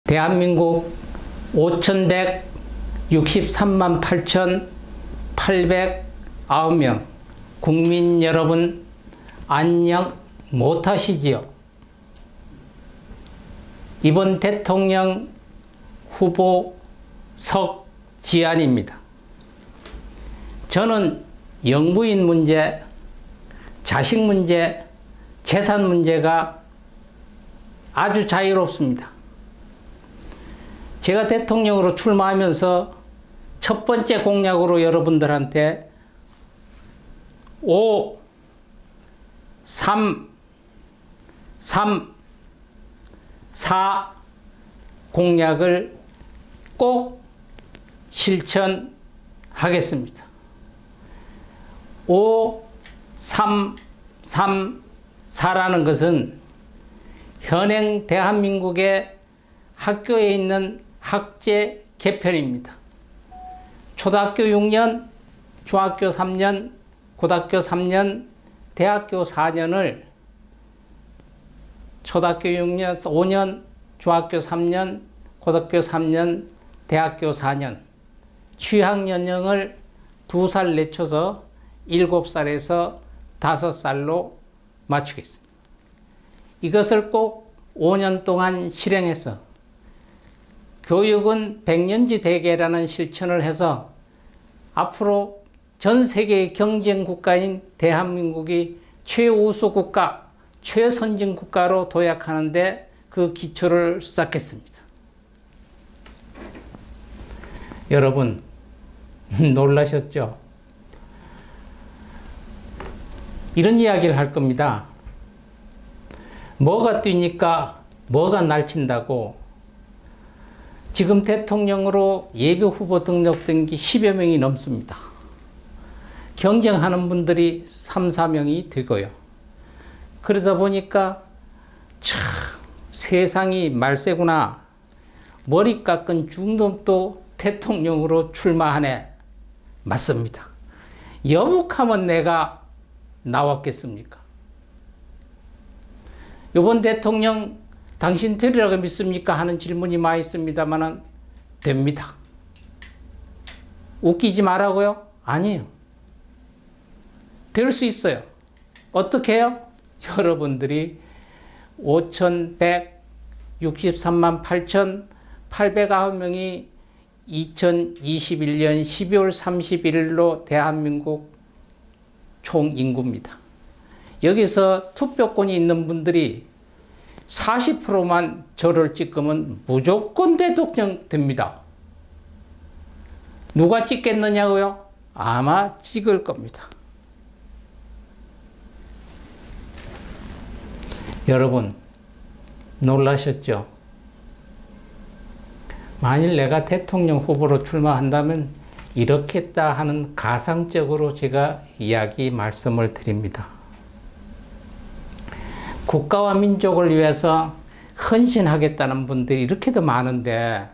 대한민국 5,163만 8,809명 국민 여러분 안녕 못하시지요? 이번 대통령 후보 석지안입니다. 저는 영부인 문제, 자식 문제, 재산 문제가 아주 자유롭습니다. 제가 대통령으로 출마하면서 첫 번째 공약으로 여러분들한테 5, 3, 4 공약을 꼭 실천하겠습니다. 5, 3, 4라는 것은 현행 대한민국의 학교에 있는 학제 개편입니다. 초등학교 6년, 중학교 3년, 고등학교 3년, 대학교 4년을 초등학교 6년, 5년, 중학교 3년, 고등학교 3년, 대학교 4년 취학 연령을 2살 늦춰서 7살에서 5살로 맞추겠습니다. 이것을 꼭 5년 동안 실행해서 교육은 백년지 대계라는 실천을 해서 앞으로 전 세계의 경쟁 국가인 대한민국이 최우수 국가, 최선진 국가로 도약하는데 그 기초를 쌓겠습니다. 여러분 놀라셨죠? 이런 이야기를 할 겁니다. 뭐가 뛰니까 뭐가 날친다고. 지금 대통령으로 예비후보 등록된 게 10여 명이 넘습니다. 경쟁하는 분들이 3, 4명이 되고요. 그러다 보니까 참 세상이 말세구나. 머리 깎은 중놈도 대통령으로 출마하네. 맞습니다. 여북하면 내가 나왔겠습니까? 이번 대통령 당신 되리라고 믿습니까? 하는 질문이 많이 있습니다만 됩니다. 웃기지 말라고요? 아니에요. 될 수 있어요. 어떻게 해요? 여러분들이 5,163만 8,809명이 2021년 12월 31일로 대한민국 총 인구입니다. 여기서 투표권이 있는 분들이 40%만 저를 찍으면 무조건 대통령 됩니다. 누가 찍겠느냐고요? 아마 찍을 겁니다. 여러분 놀라셨죠? 만일 내가 대통령 후보로 출마한다면 이렇겠다 하는 가상적으로 제가 말씀을 드립니다. 국가와 민족을 위해서 헌신하겠다는 분들이 이렇게도 많은데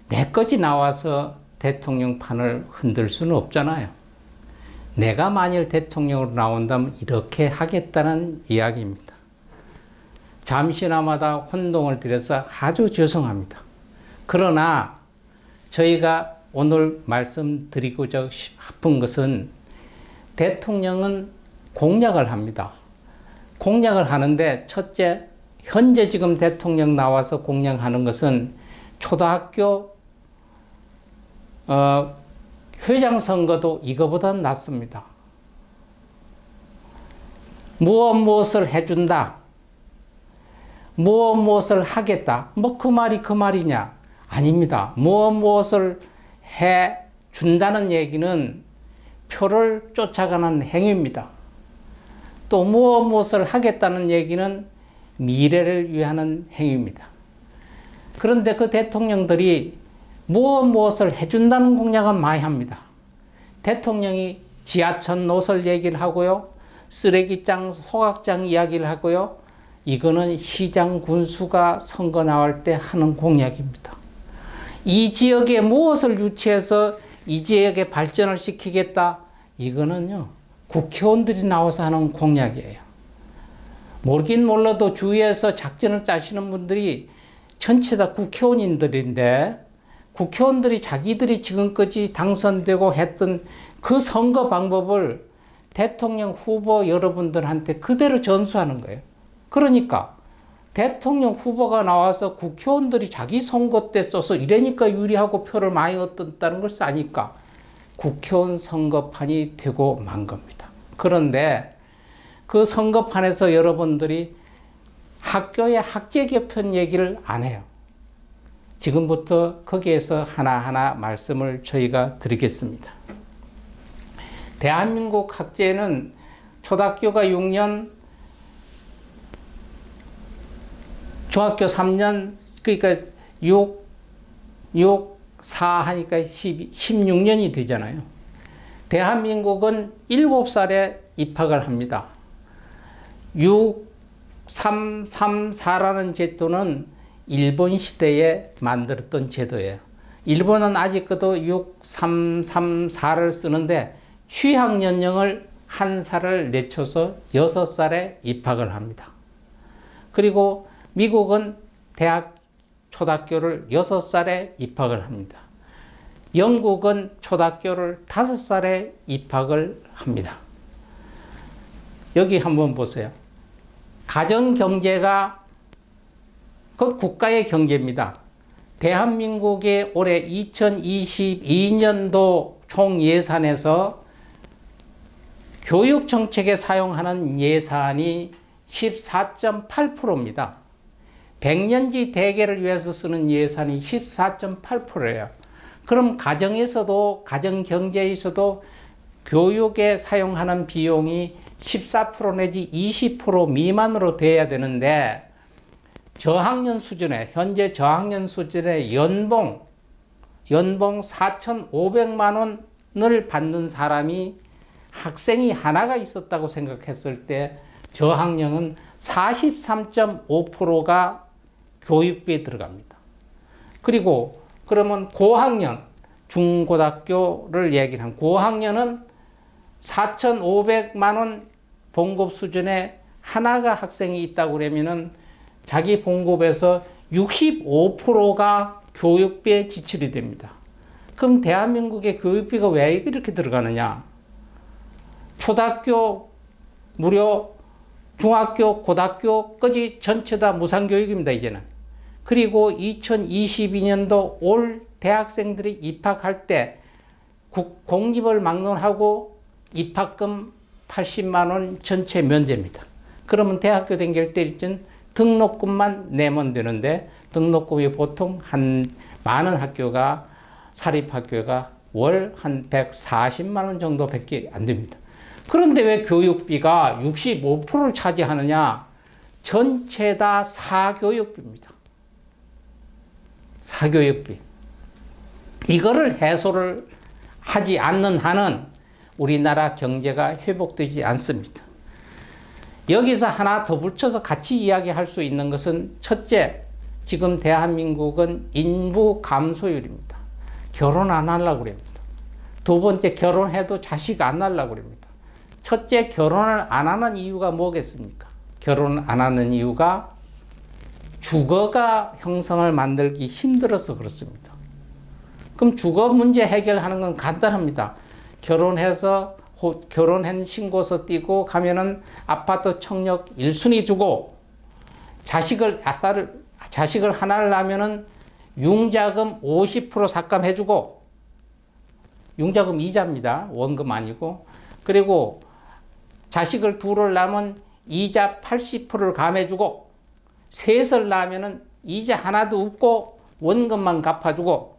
내 것이 나와서 대통령판을 흔들 수는 없잖아요. 내가 만일 대통령으로 나온다면 이렇게 하겠다는 이야기입니다. 잠시나마다 혼동을 드려서 아주 죄송합니다. 그러나 저희가 오늘 말씀드리고자 싶은 것은 대통령은 공약을 합니다. 공약을 하는데 첫째, 현재 지금 대통령 나와서 공약하는 것은 초등학교 회장 선거도 이거보다 낫습니다. 무엇을 해준다. 무엇을 하겠다. 뭐 그 말이 그 말이냐? 아닙니다. 무엇을 해준다는 얘기는 표를 쫓아가는 행위입니다. 또 무엇을 하겠다는 얘기는 미래를 위하는 행위입니다. 그런데 그 대통령들이 무엇을 해준다는 공약은 많이 합니다. 대통령이 지하철 노설 얘기를 하고요. 쓰레기장, 소각장 이야기를 하고요. 이거는 시장 군수가 선거 나올 때 하는 공약입니다. 이 지역에 무엇을 유치해서 이 지역에 발전을 시키겠다. 이거는요. 국회의원들이 나와서 하는 공약이에요. 모르긴 몰라도 주위에서 작전을 짜시는 분들이 전체 다 국회의원인들인데 국회의원들이 자기들이 지금까지 당선되고 했던 그 선거 방법을 대통령 후보 여러분들한테 그대로 전수하는 거예요. 그러니까 대통령 후보가 나와서 국회의원들이 자기 선거 때 써서 이러니까 유리하고 표를 많이 얻었다는 걸 아니까 국회의원 선거판이 되고 만 겁니다. 그런데 그 선거판에서 여러분들이 학교의 학제 개편 얘기를 안 해요. 지금부터 거기에서 하나하나 말씀을 저희가 드리겠습니다. 대한민국 학제는 초등학교가 6년, 중학교 3년, 그러니까 4 하니까 16년이 되잖아요. 대한민국은 7살에 입학을 합니다. 6334라는 제도는 일본 시대에 만들었던 제도예요. 일본은 아직도 6334를 쓰는데 취학연령을 한 살을 늦춰서 6살에 입학을 합니다. 그리고 미국은 대학 초등학교를 6살에 입학을 합니다. 영국은 초등학교를 5살에 입학을 합니다. 여기 한번 보세요. 가정경제가 그 국가의 경제입니다. 대한민국의 올해 2022년도 총 예산에서 교육정책에 사용하는 예산이 14.8%입니다. 100년지 대계를 위해서 쓰는 예산이 14.8%예요. 그럼 가정에서도, 가정경제에서도 교육에 사용하는 비용이 14% 내지 20% 미만으로 돼야 되는데 저학년 수준에, 현재 저학년 수준의 연봉 4,500만 원을 받는 사람이 학생이 하나가 있었다고 생각했을 때 저학년은 43.5%가 교육비에 들어갑니다. 그리고 그러면 고학년, 중고등학교를 얘기한 고학년은 4,500만 원 봉급 수준에 하나가 학생이 있다고 그러면은 자기 봉급에서 65%가 교육비에 지출이 됩니다. 그럼 대한민국의 교육비가 왜 이렇게 들어가느냐? 초등학교 무료, 중학교, 고등학교까지 전체 다 무상교육입니다, 이제는. 그리고 2022년도 올 대학생들이 입학할 때 공립을 막론하고 입학금 80만 원 전체 면제입니다. 그러면 대학교 다닐 때 등록금만 내면 되는데 등록금이 보통 많은 학교가 사립학교가 월 한 140만 원 정도밖에 안 됩니다. 그런데 왜 교육비가 65%를 차지하느냐? 전체 다 사교육비입니다. 사교육비. 이거를 해소를 하지 않는 한은 우리나라 경제가 회복되지 않습니다. 여기서 하나 더 붙여서 같이 이야기할 수 있는 것은 첫째, 지금 대한민국은 인구 감소율입니다. 결혼 안 하려고 그럽니다. 두 번째, 결혼해도 자식 안 하려고 그럽니다. 첫째, 결혼을 안 하는 이유가 뭐겠습니까? 결혼 안 하는 이유가 주거가 형성을 만들기 힘들어서 그렇습니다. 그럼 주거 문제 해결하는 건 간단합니다. 결혼해서 결혼한 신고서 띄고 가면은 아파트 청약 1순위 주고 자식을 하나를 낳으면은 융자금 50% 삭감해주고, 융자금 이자입니다. 원금 아니고. 그리고 자식을 둘을 낳으면 이자 80%를 감해주고, 셋을 낳으면은 이자 하나도 없고 원금만 갚아주고,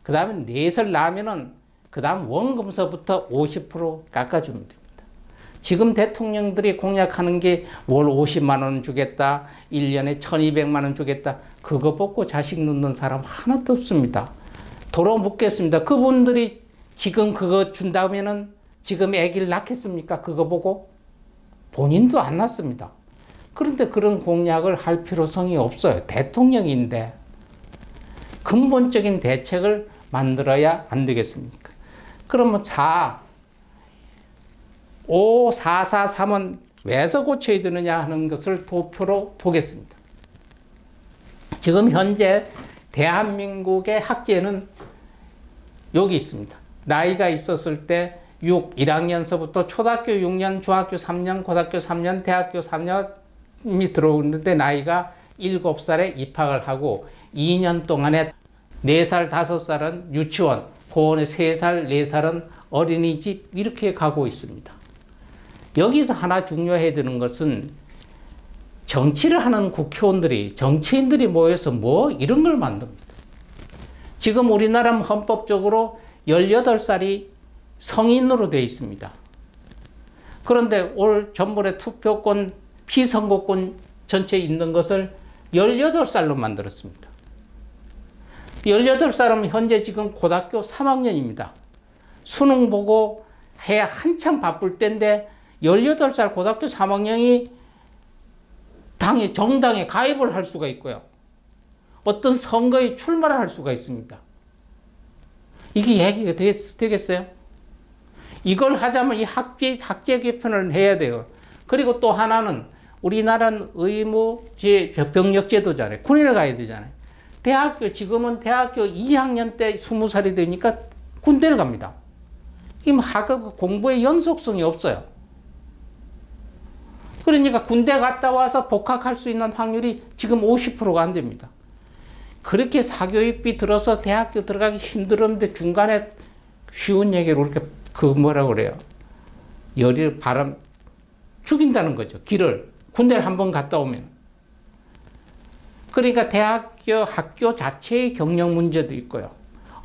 그 다음에 넷을 낳으면은 그 다음 원금서부터 50% 깎아주면 됩니다. 지금 대통령들이 공약하는 게 월 50만 원 주겠다, 1년에 1200만 원 주겠다, 그거 뽑고 자식 낳는 사람 하나도 없습니다. 도로 묻겠습니다. 그분들이 지금 그거 준다면은 지금 아기를 낳겠습니까? 그거 보고? 본인도 안 낳습니다. 그런데 그런 공약을 할 필요성이 없어요. 대통령인데 근본적인 대책을 만들어야 안 되겠습니까? 그러면 5443은 왜서 고쳐야 되느냐 하는 것을 도표로 보겠습니다. 지금 현재 대한민국의 학제는 여기 있습니다. 나이가 있었을 때 1학년서부터 초등학교 6년, 중학교 3년, 고등학교 3년, 대학교 3년이 들어오는데 나이가 7살에 입학을 하고 2년 동안에 4살, 5살은 유치원, 고원에 3살, 4살은 어린이집 이렇게 가고 있습니다. 여기서 하나 중요해야 되는 것은 정치를 하는 국회의원들이, 정치인들이 모여서 뭐 이런 걸 만듭니다. 지금 우리나라 헌법적으로 18살이 성인으로 되어 있습니다. 그런데 올 전번에 투표권, 피선거권 전체에 있는 것을 18살로 만들었습니다. 18살은 현재 지금 고등학교 3학년입니다. 수능 보고 해야 한참 바쁠 때인데 18살 고등학교 3학년이 정당에 가입을 할 수가 있고요. 어떤 선거에 출마를 할 수가 있습니다. 이게 얘기가 되겠어요? 이걸 하자면 이 학제 개편을 해야 돼요. 그리고 또 하나는 우리나라는 병력제도잖아요. 군인을 가야 되잖아요. 지금은 대학교 2학년 때 20살이 되니까 군대를 갑니다. 이 학업 공부의 연속성이 없어요. 그러니까 군대 갔다 와서 복학할 수 있는 확률이 지금 50%가 안 됩니다. 그렇게 사교육비 들어서 대학교 들어가기 힘들었는데 중간에 쉬운 얘기로 이렇게 뭐라고 그래요? 바람 죽인다는 거죠. 군대를 한번 갔다 오면. 그러니까 학교 자체의 경력 문제도 있고요.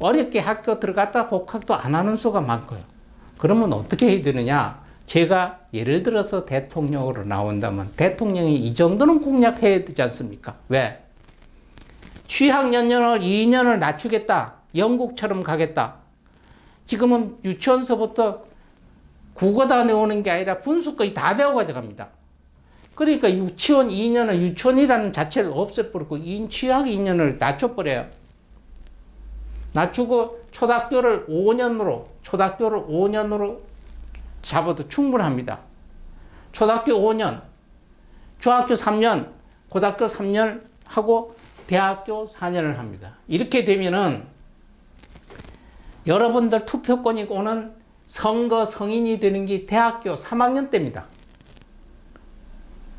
어렵게 학교 들어갔다 복학도 안 하는 수가 많고요. 그러면 어떻게 해야 되느냐? 제가 예를 들어서 대통령으로 나온다면 대통령이 이 정도는 공략해야 되지 않습니까? 왜? 취학 연령을 2년을 낮추겠다. 영국처럼 가겠다. 지금은 유치원서부터 국어 다 외우는 게 아니라 분수까지 다 배워 가져갑니다. 그러니까 유치원 2년을 유치원이라는 자체를 없애버리고 취학 2년을 낮춰버려요. 낮추고 초등학교를 5년으로 잡아도 충분합니다. 초등학교 5년, 중학교 3년, 고등학교 3년 하고 대학교 4년을 합니다. 이렇게 되면은 여러분들 투표권이 오는 선거 성인이 되는 게 대학교 3학년 때입니다.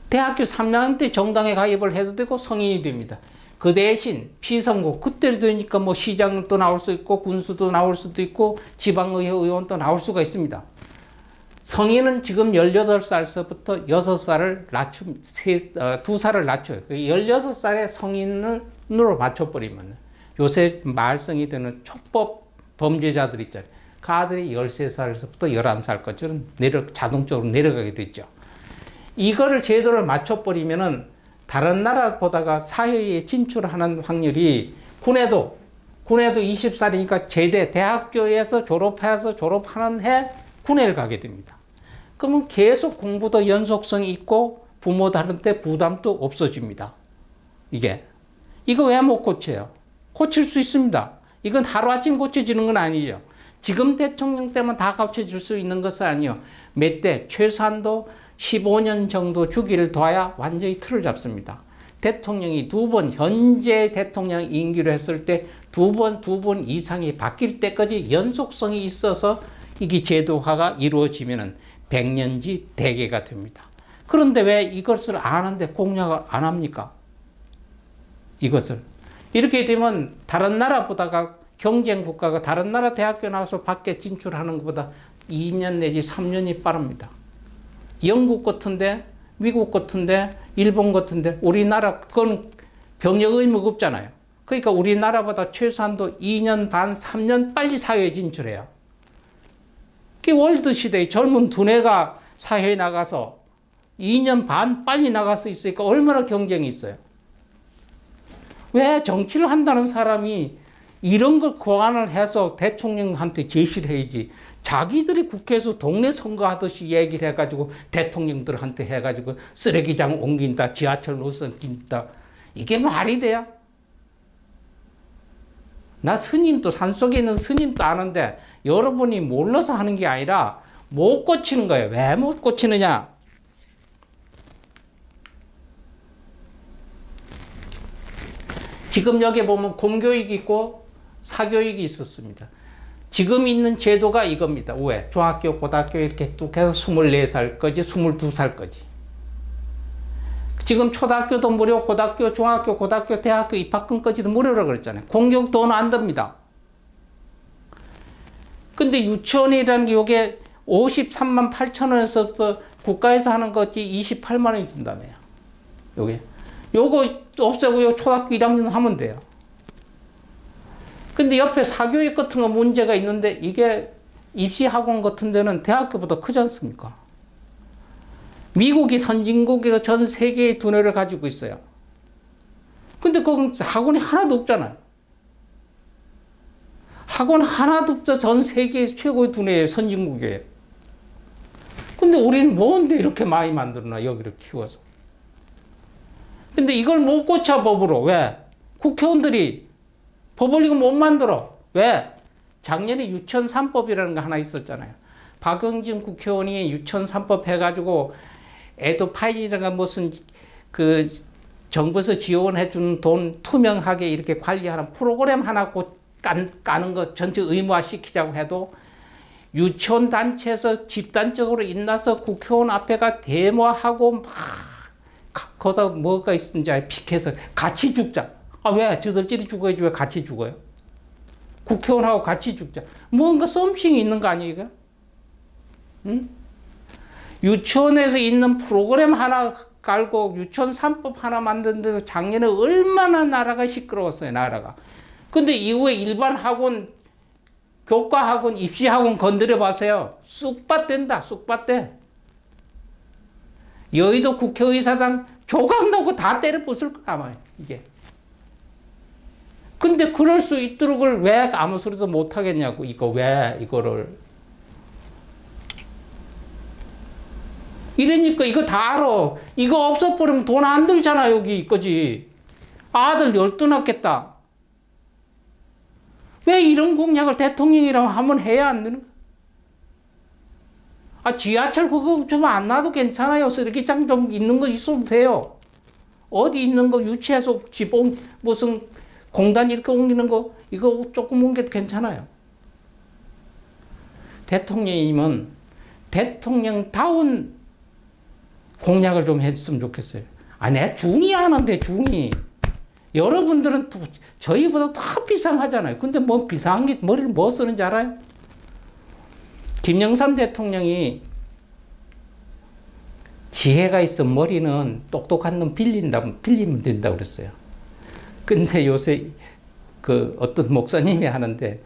대학교 3학년 때 정당에 가입을 해도 되고 성인이 됩니다. 그 대신 피선거 그때 되니까 뭐 시장도 나올 수 있고 군수도 나올 수도 있고 지방의회 의원도 나올 수가 있습니다. 성인은 지금 18살서부터 6살을 2살을 낮춰요. 16살에 성인으로 맞춰버리면 요새 말썽이 되는 촉법 범죄자들 있잖아요. 그 아들이 13살서부터 11살까지는 자동적으로 내려가게 되죠. 이거를 제도를 맞춰버리면은 다른 나라보다가 사회에 진출하는 확률이 군에도 20살이니까 대학교에서 졸업하는 해 군에를 가게 됩니다. 그러면 계속 공부도 연속성이 있고 부모들한테 부담도 없어집니다. 이거 왜 못 고쳐요? 고칠 수 있습니다. 이건 하루아침 고쳐지는 건 아니죠. 지금 대통령 때만 다 고쳐질 수 있는 것은 아니에요. 최소한도 15년 정도 주기를 둬야 완전히 틀을 잡습니다. 대통령이 현재 대통령 임기로 했을 때 두 번 이상이 바뀔 때까지 연속성이 있어서 이게 제도화가 이루어지면 100년지 대계가 됩니다. 그런데 왜 이것을 아는데 공약을 안 합니까? 이것을. 이렇게 되면 다른 나라보다가 경쟁 국가가 다른 나라 대학교 나와서 밖에 진출하는 것보다 2년 내지 3년이 빠릅니다. 영국 같은데, 미국 같은데, 일본 같은데 우리나라 그건 병역 의무가 없잖아요. 그러니까 우리나라보다 최소한도 2년 반, 3년 빨리 사회에 진출해요. 월드 시대의 젊은 두뇌가 사회에 나가서 2년 반 빨리 나가서 있으니까 얼마나 경쟁이 있어요. 왜 정치를 한다는 사람이 이런 걸 고안을 해서 대통령한테 제시를 해야지. 자기들이 국회에서 동네 선거하듯이 얘기를 해가지고 대통령들한테 해가지고 쓰레기장 옮긴다, 지하철 노선 옮긴다. 이게 말이 돼요? 나 산속에 있는 스님도 아는데 여러분이 몰라서 하는 게 아니라 못 고치는 거예요. 왜 못 고치느냐? 지금 여기 보면 공교육이 있고 사교육이 있었습니다. 지금 있는 제도가 이겁니다. 왜? 중학교, 고등학교 이렇게 뚝 해서 24살까지, 22살까지. 지금 초등학교도 무료, 고등학교, 중학교, 고등학교, 대학교 입학금까지도 무료라고 그랬잖아요. 공교육 돈은 안 듭니다. 근데 유치원이라는 게 이게 53만 8천 원에서부터 국가에서 하는 것이 28만 원이 든다며요. 요거 없애고 요 초등학교 1학년 하면 돼요. 근데 옆에 사교육 같은 거 문제가 있는데 이게 입시학원 같은 데는 대학교보다 크지 않습니까? 미국이 선진국에서 전 세계의 두뇌를 가지고 있어요. 근데 거기 학원이 하나도 없잖아요. 학원 하나도 없어. 전 세계에서 최고의 두뇌예요. 선진국이에요. 근데 우리는 뭔데 이렇게 많이 만들어놔, 여기를 키워서. 근데 이걸 못 고쳐, 법으로. 왜? 국회의원들이 법을 이거 못 만들어. 왜? 작년에 유치원 3법이라는 거 하나 있었잖아요. 박영진 국회의원이 유치원 3법 해가지고 에듀파일이라는 무슨 그 정부에서 지원해주는 돈 투명하게 이렇게 관리하는 프로그램 하나 까는 거 전체 의무화 시키자고 해도 유치원 단체에서 집단적으로 인나서 국회의원 앞에가 데모하고 막 거기다 뭐가 있는지 픽해서 같이 죽자. 아, 왜? 저들끼리 죽어야지 왜 같이 죽어요? 국회의원하고 같이 죽자. 뭔가 썸씽이 있는 거 아니에요, 이거? 응? 유치원에서 있는 프로그램 하나 깔고 유치원 3법 하나 만드는데도 작년에 얼마나 나라가 시끄러웠어요, 나라가. 근데 이후에 일반 학원, 교과학원, 입시학원 건드려 봐세요. 쑥밭된다, 쑥밭대. 여의도 국회의사당 조각 넣고 다 때려 부술 거야, 아마, 이게. 근데 그럴 수 있도록 왜 아무 소리도 못 하겠냐고, 이거 왜, 이거를. 이러니까 이거 다 알아. 이거 없어버리면 돈 안 들잖아, 여기, 이거지. 아들 12 낳겠다. 왜 이런 공약을 대통령이라고 하면 해야 안 되는 거야? 아, 지하철 그거 좀 안 놔도 괜찮아요. 쓰레기장 좀 있는 거 있어도 돼요. 어디 있는 거 유치해서 무슨 공단 이렇게 옮기는 거, 이거 조금 옮겨도 괜찮아요. 대통령이면 대통령다운 공약을 좀 했으면 좋겠어요. 아, 내 중이 하는데, 중이. 여러분들은 또 저희보다 더 비상하잖아요. 근데 뭐 비상한 게 머리를 뭐 쓰는지 알아요? 김영삼 대통령이 지혜가 있어 머리는 똑똑한 놈 빌리면 된다고 그랬어요. 근데 요새 그 어떤 목사님이 하는데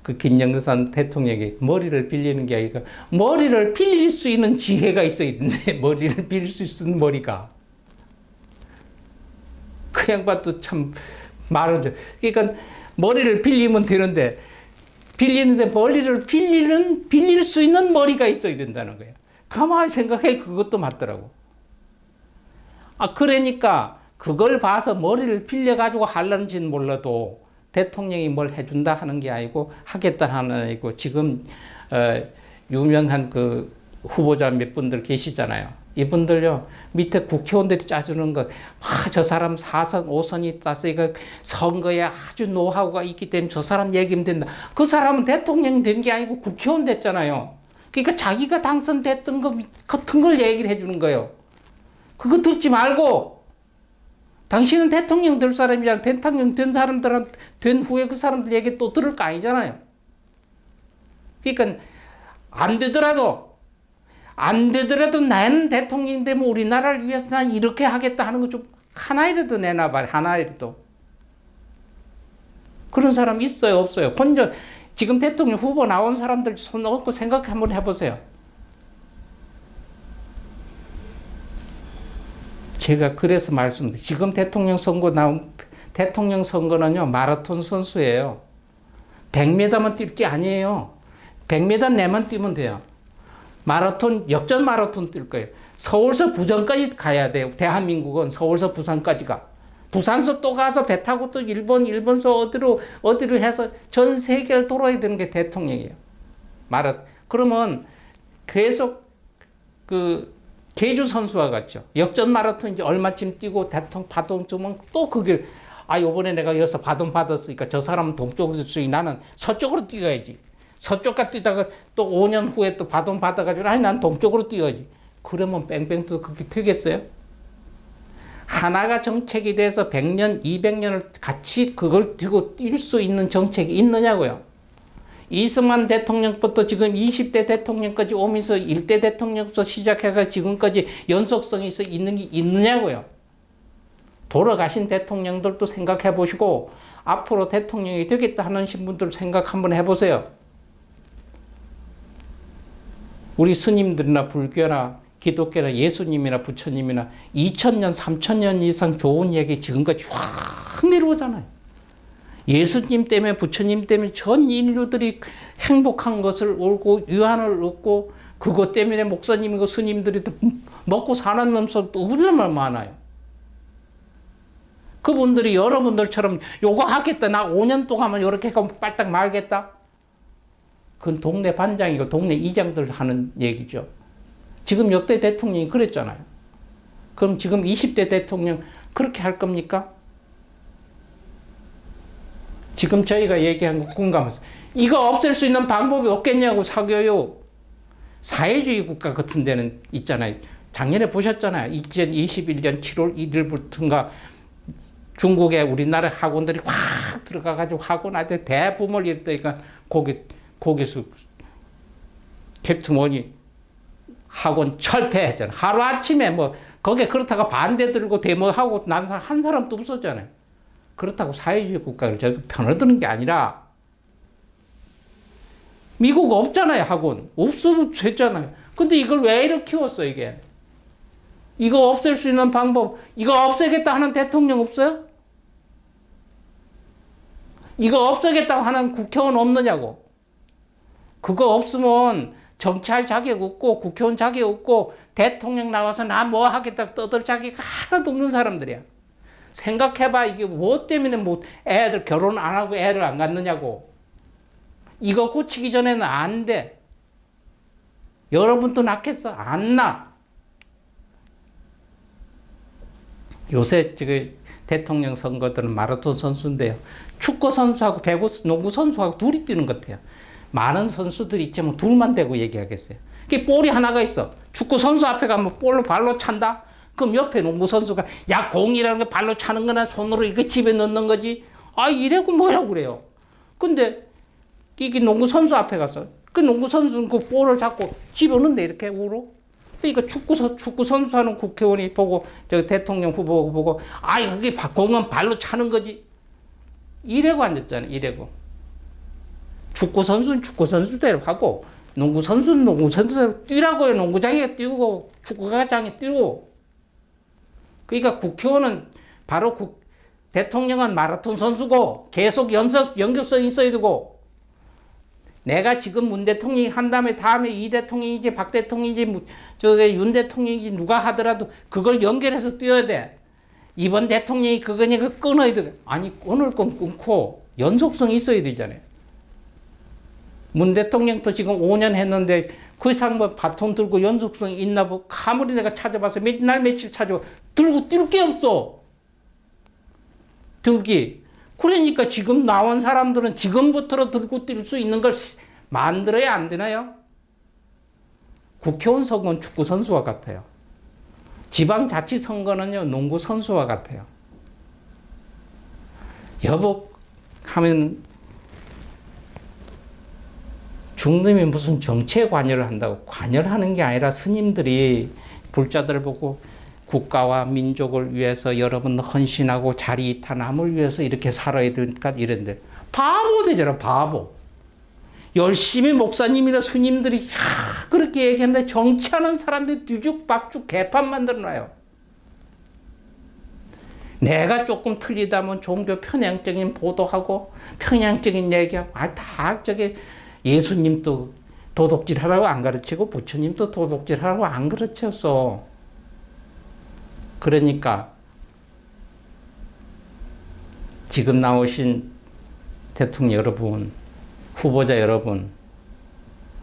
그 김영삼 대통령이 머리를 빌리는 게 아니라 머리를 빌릴 수 있는 지혜가 있어야 되는데 머리를 빌릴 수 있는 머리가. 그 양반도 참 말은 그러니까 머리를 빌리면 되는데 빌리는데 머리를 빌릴 수 있는 머리가 있어야 된다는 거예요. 가만히 생각해 그것도 맞더라고. 아 그러니까 그걸 봐서 머리를 빌려가지고 하려는지는 몰라도 대통령이 뭘 해준다 하는 게 아니고 하겠다 하는 게 아니고 지금 유명한 그 후보자 몇 분들 계시잖아요. 이분들요 밑에 국회의원들이 짜주는 것, 저 사람 4선 5선이 따서 이거 선거에 아주 노하우가 있기 때문에 저 사람 얘기면 된다. 그 사람은 대통령 된 게 아니고 국회의원 됐잖아요. 그러니까 자기가 당선됐던 것 같은 걸 얘기를 해주는 거예요. 그거 듣지 말고 당신은 대통령 될 사람이잖아. 대통령 된 사람들은 된 후에 그 사람들 얘기 또 들을 거 아니잖아요. 그러니까 안 되더라도 나는 대통령 되면 우리나라를 위해서 난 이렇게 하겠다 하는 거 좀 하나이라도 내놔봐. 하나이라도. 그런 사람 있어요? 없어요? 혼자 지금 대통령 후보 나온 사람들 손 놓고 생각 한번 해보세요. 제가 그래서 말씀드려요. 지금 대통령 선거는요 마라톤 선수예요. 100m만 뛸 게 아니에요. 100m 내만 뛰면 돼요. 마라톤, 역전 마라톤 뛸 거예요. 서울서 부산까지 가야 돼요. 대한민국은 서울서 부산까지가. 부산서 또 가서 배 타고 또 일본서 어디로 해서 전 세계를 돌아야 되는 게 대통령이에요. 그러면 계속 제주 선수와 같죠. 역전 마라톤 이제 얼마쯤 뛰고 대통령 받으면 또 그 길, 아, 요번에 내가 여기서 받았으니까 저 사람은 동쪽으로 뛰었으니 나는 서쪽으로 뛰어야지. 서쪽 뛰다가 또 5년 후에 또 받아가지고 아니, 난 동쪽으로 뛰어야지. 그러면 뺑뺑도 그렇게 되겠어요? 하나가 정책이 돼서 100년, 200년을 같이 그걸 들고 뛸 수 있는 정책이 있느냐고요. 이승만 대통령부터 지금 20대 대통령까지 오면서 1대 대통령부터 시작해서 지금까지 연속성이 있는 게 있느냐고요. 돌아가신 대통령들도 생각해 보시고 앞으로 대통령이 되겠다 하는 분들 생각 한번 해보세요. 우리 스님들이나 불교나 기독교나 예수님이나 부처님이나 2000년, 3000년 이상 좋은 얘기 지금까지 확 내려오잖아요. 예수님 때문에 부처님 때문에 전 인류들이 행복한 것을 얻고 유한을 얻고 그것 때문에 목사님이고 스님들이 먹고 사는 놈들도 얼마나 많아요. 그분들이 여러분들처럼 요거 하겠다, 나 5년 동안만 이렇게 하고 빨딱 말겠다. 그건 동네 반장이고 동네 이장들 하는 얘기죠. 지금 역대 대통령이 그랬잖아요. 그럼 지금 20대 대통령 그렇게 할 겁니까? 지금 저희가 얘기한 거 공감하세요. 이거 없앨 수 있는 방법이 없겠냐고 사겨요. 사회주의 국가 같은 데는 있잖아요. 작년에 보셨잖아요. 2021년 7월 1일부터인가 중국에 우리나라 학원들이 확 들어가가지고 학원한테 대부모를 일으키니까 거기서 캡틴 원이 학원 철폐했잖아요. 하루아침에 뭐 거기에 그렇다가 반대 들고 데모하고 난 사람 한 사람도 없었잖아요. 그렇다고 사회주의 국가를 저렇게 편을 드는 게 아니라 미국 없잖아요. 학원 없어도 됐잖아요. 근데 이걸 왜 이렇게 키웠어 이게? 이거 없앨 수 있는 방법, 이거 없애겠다 하는 대통령 없어요? 이거 없애겠다고 하는 국회의원 없느냐고. 그거 없으면 정치할 자격 없고 국회의원 자격 없고 대통령 나와서 나 뭐 하겠다 떠들 자격 하나도 없는 사람들이야. 생각해봐. 이게 뭐 때문에 뭐 애들 결혼 안 하고 애를 안 갖느냐고. 이거 고치기 전에는 안 돼. 여러분도 낳겠어? 안 낳아. 요새 지금 대통령 선거들은 마라톤 선수인데요. 축구 선수하고 배구, 농구 선수하고 둘이 뛰는 것 같아요. 많은 선수들이 있지만 둘만 대고 얘기하겠어요. 그 볼이 하나가 있어. 축구 선수 앞에 가면 볼로 발로 찬다? 그럼 옆에 농구 선수가 야 공이라는 거 발로 차는 거나 손으로 이렇게 집에 넣는 거지. 아 이래고 뭐라고 그래요. 근데 이게 농구 선수 앞에 가서 그 농구 선수는 그 볼을 잡고 집어넣는데 이렇게 우로. 그러니까 축구 선수 하는 국회의원이 보고 저 대통령 후보 보고 아 이게 공은 발로 차는 거지. 이래고 앉았잖아요. 이래고. 축구 선수는 축구 선수대로 하고 농구 선수는 농구 선수대로 뛰라고요. 농구장에 뛰고 축구장에 뛰고. 그러니까 국회의원은 바로 대통령은 마라톤 선수고 계속 연결성이 있어야 되고 내가 지금 문 대통령이 한 다음에 이 대통령이지 박 대통령이지 윤 대통령이지 누가 하더라도 그걸 연결해서 뛰어야 돼. 이번 대통령이 그거니까 끊어야 돼. 아니 끊을 건 끊고 연속성이 있어야 되잖아요. 문 대통령도 지금 5년 했는데 그 이상 뭐 바톤 들고 연속성이 있나 뭐 아무리 내가 찾아봐서 날 며칠 찾아봐 들고 뛸 게 없어. 들기. 그러니까 지금 나온 사람들은 지금부터 들고 뛸 수 있는 걸 만들어야 안 되나요? 국회의원 선거는 축구 선수와 같아요. 지방자치 선거는요 농구 선수와 같아요. 여복하면 중놈이 무슨 정치에 관여를 한다고. 관여를 하는 게 아니라 스님들이 불자들 보고 국가와 민족을 위해서 여러분 헌신하고 자리이타 남을 위해서 이렇게 살아야 되니까 이런데 바보 되잖아. 바보. 열심히 목사님이나 스님들이 그렇게 얘기하는데 정치하는 사람들이 뒤죽박죽 개판 만들어놔요. 내가 조금 틀리다면 종교 편향적인 보도하고 편향적인 얘기하고 다 저게 예수님도 도둑질 하라고 안 가르치고 부처님도 도둑질 하라고 안 가르쳤어. 그러니까 지금 나오신 대통령 여러분, 후보자 여러분,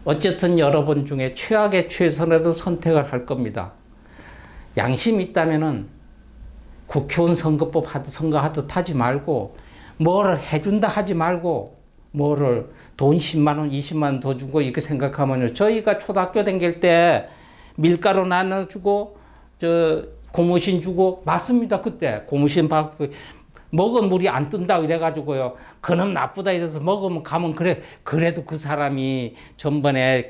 어쨌든 여러분 중에 최악의 최선에도 선택을 할 겁니다. 양심이 있다면은 국회의원 선거하듯 하지 말고 뭐를 해준다 하지 말고 뭐를 돈 10만 원, 20만 원 더 주고 이렇게 생각하면요. 저희가 초등학교 다닐 때 밀가루 나눠주고 고무신 주고 맞습니다. 그때 고무신 받고 먹은 물이 안 뜬다 이래가지고요. 그놈 나쁘다 이래서 먹으면 가면 그래도 그 사람이 전번에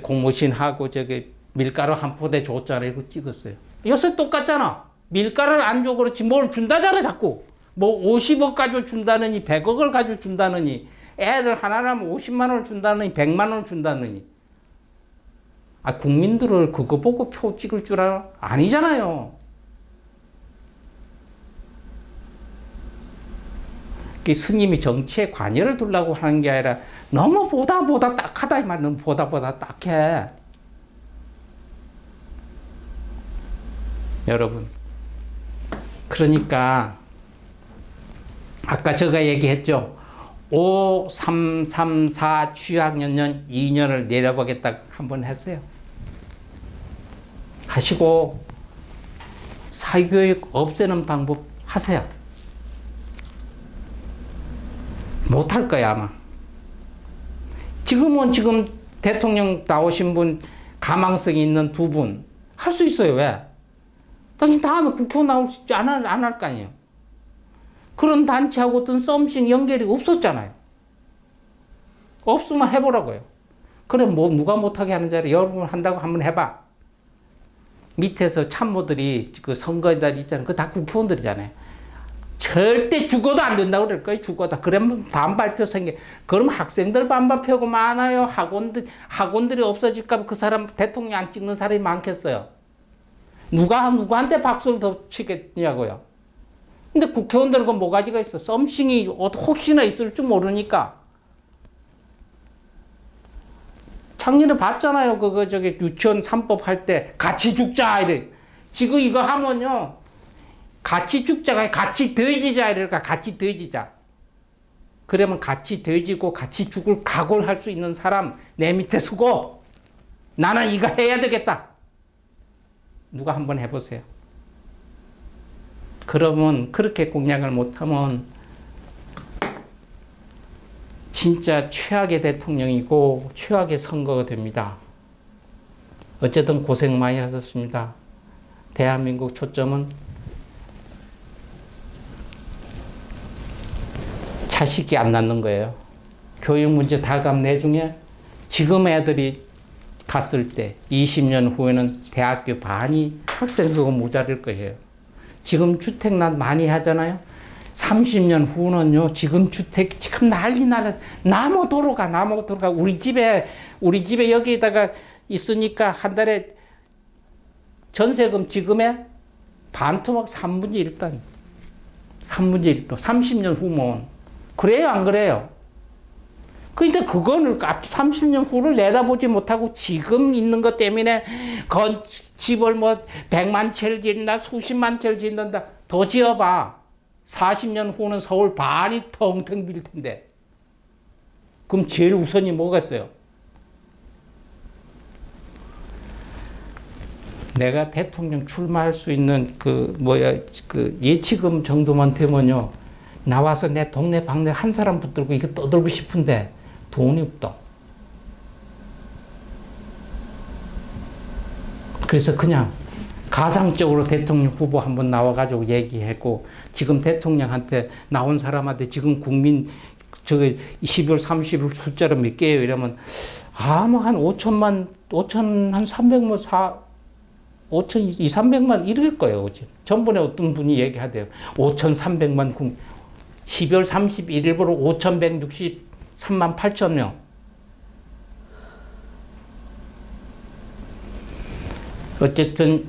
고무신하고 밀가루 한 포대 줬잖아요. 이거 찍었어요. 요새 똑같잖아. 밀가루를 안 줘 그렇지 뭘 준다잖아 자꾸. 뭐 50억 가지고 준다느니 100억을 가지고 준다느니 애들 하나라면 50만 원을 준다느니 100만 원을 준다느니 국민들을 그거 보고 표 찍을 줄 알아? 아니잖아요. 스님이 정치에 관여를 두려고 하는 게 아니라 너무 보다 딱하다 이 말. 너무 보다 딱해. 여러분 그러니까 아까 제가 얘기했죠. 5, 3, 3, 4 취약연년 2년을 내려보겠다 한번 했어요. 하시고 사교육 없애는 방법 하세요. 못할 거야 아마. 지금 대통령 나오신 분 가망성이 있는 두 분 할 수 있어요. 왜? 당신 다음에 국회의원 나올지 안 할 거 아니에요. 그런 단체하고 어떤 썸씽 연결이 없었잖아요. 없으면 해보라고요. 그래 뭐 누가 못하게 하는 자리 여러분 한다고 한번 해봐. 밑에서 참모들이 그 선거에다 있잖아요. 그거 다 국회의원들이잖아요. 절대 죽어도 안 된다고 그럴 거예요. 죽어도. 그러면 반발표 생겨. 그럼 학생들 반발표가 많아요. 학원들이 없어질까 그 사람 대통령 안 찍는 사람이 많겠어요. 누구한테 박수를 더 치겠냐고요. 근데 국회의원들은 그 뭐가지가 있어. 썸씽이 혹시나 있을 줄 모르니까. 작년에 봤잖아요. 유치원 3법 할 때 같이 죽자 이래. 지금 이거 하면요. 같이 죽자가 같이 더해지자 이럴까. 같이 더해지자. 그러면 같이 더해지고 같이 죽을 각오를 할 수 있는 사람 내 밑에 서고 나는 이거 해야 되겠다. 누가 한번 해보세요. 그러면 그렇게 공약을 못하면 진짜 최악의 대통령이고 최악의 선거가 됩니다. 어쨌든 고생 많이 하셨습니다. 대한민국 초점은 자식이 안 낳는 거예요. 교육 문제 다감내 중에 지금 애들이 갔을 때 20년 후에는 대학교 반이 학생 수가 모자랄 거예요. 지금 주택난 많이 하잖아요. 30년 후는요. 지금 주택 지금 난리 나무 도로가 우리 집에 여기다가 있으니까 한 달에 전세금 지금의 반토막 3분의 1단. 3분의 1도 30년 후면 그래요 안 그래요? 근데 그거를 30년 후를 내다보지 못하고 지금 있는 것 때문에 집을 뭐 100만 채를 짓는다 수십만 채를 짓는다 더 지어봐. 40년 후는 서울 반이 텅텅 빌 텐데. 그럼 제일 우선이 뭐가 있어요? 내가 대통령 출마할 수 있는 예치금 정도만 되면요. 나와서 내 동네 방네 한 사람 붙들고 이거 떠들고 싶은데 돈이 없다. 그래서 그냥 가상적으로 대통령 후보 한번 나와가지고 얘기했고 지금 대통령한테 나온 사람한테 지금 국민 12월 30일 숫자로 몇 개예요 이러면 뭐 한 5천 한 300만 5천 2, 300만 이럴 거예요. 그치? 전번에 어떤 분이 얘기하대요. 5,300만 12월 31일부로 5,163만 8천 명. 어쨌든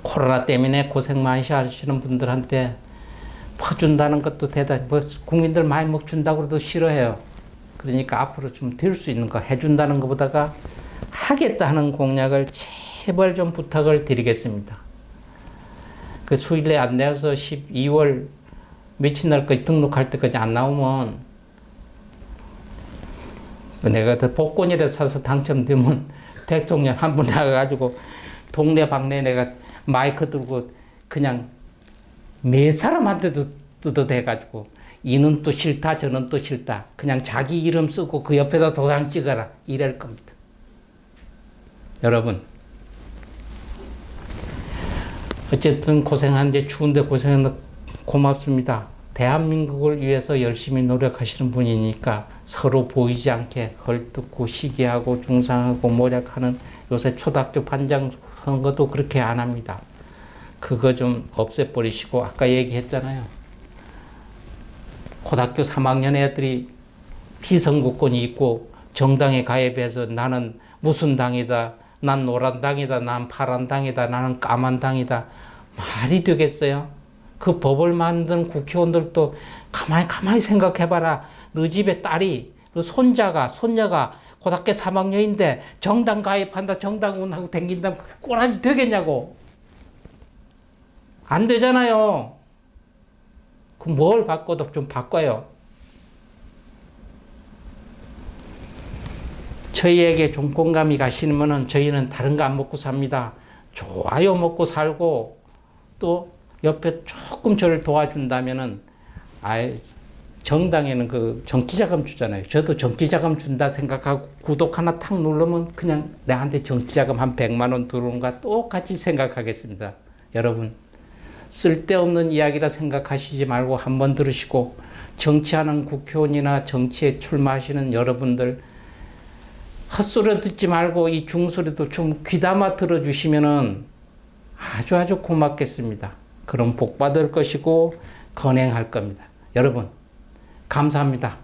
코로나 때문에 고생 많이 하시는 분들한테 퍼준다는 것도 대단히 국민들 많이 준다고 해도 싫어해요. 그러니까 앞으로 좀 될 수 있는 거 해준다는 것보다가 하겠다 하는 공약을 제발 좀 부탁을 드리겠습니다. 그 수일내 안 내어서 12월 며칠 날까지 등록할 때까지 안 나오면 내가 더 복권이라도 사서 당첨되면 대통령 한 분 나가가지고 동네 방네 내가 마이크 들고 그냥 매 사람한테도 뜯어대가지고 이는 또 싫다 저는 또 싫다 그냥 자기 이름 쓰고 그 옆에다 도장 찍어라 이럴 겁니다. 여러분 어쨌든 고생하는데 추운데 고생해서 고맙습니다. 대한민국을 위해서 열심히 노력하시는 분이니까 서로 보이지 않게 헐뜯고 시기하고 중상하고 모략하는 요새 초등학교 반장 선거도 그렇게 안 합니다. 그거 좀 없애버리시고 아까 얘기했잖아요. 고등학교 3학년 애들이 피선거권이 있고 정당에 가입해서 나는 무슨 당이다 난 노란 당이다 난 파란 당이다 나는 까만 당이다 말이 되겠어요? 그 법을 만든 국회의원들도 가만히 생각해봐라. 너 집에 딸이 손녀가 고등학교 3학년인데 정당 가입한다 정당 운하고 댕긴다 꼬라지 되겠냐고. 안 되잖아요. 그 뭘 바꿔도 좀 바꿔요. 저희에게 좀 공감이 가시면은 저희는 다른 거 안 먹고 삽니다. 좋아요 먹고 살고 또 옆에 조금 저를 도와준다면은 정당에는 그 정치자금 주잖아요. 저도 정치자금 준다 생각하고 구독 하나 탁 누르면 그냥 내한테 정치자금 한 100만 원 들어온 거 똑같이 생각하겠습니다. 여러분 쓸데없는 이야기라 생각하시지 말고 한번 들으시고 정치하는 국회의원이나 정치에 출마하시는 여러분들 헛소리 듣지 말고 이 중소리도 좀 귀담아 들어주시면은 아주 고맙겠습니다. 그럼 복 받을 것이고 건행할 겁니다. 여러분 감사합니다.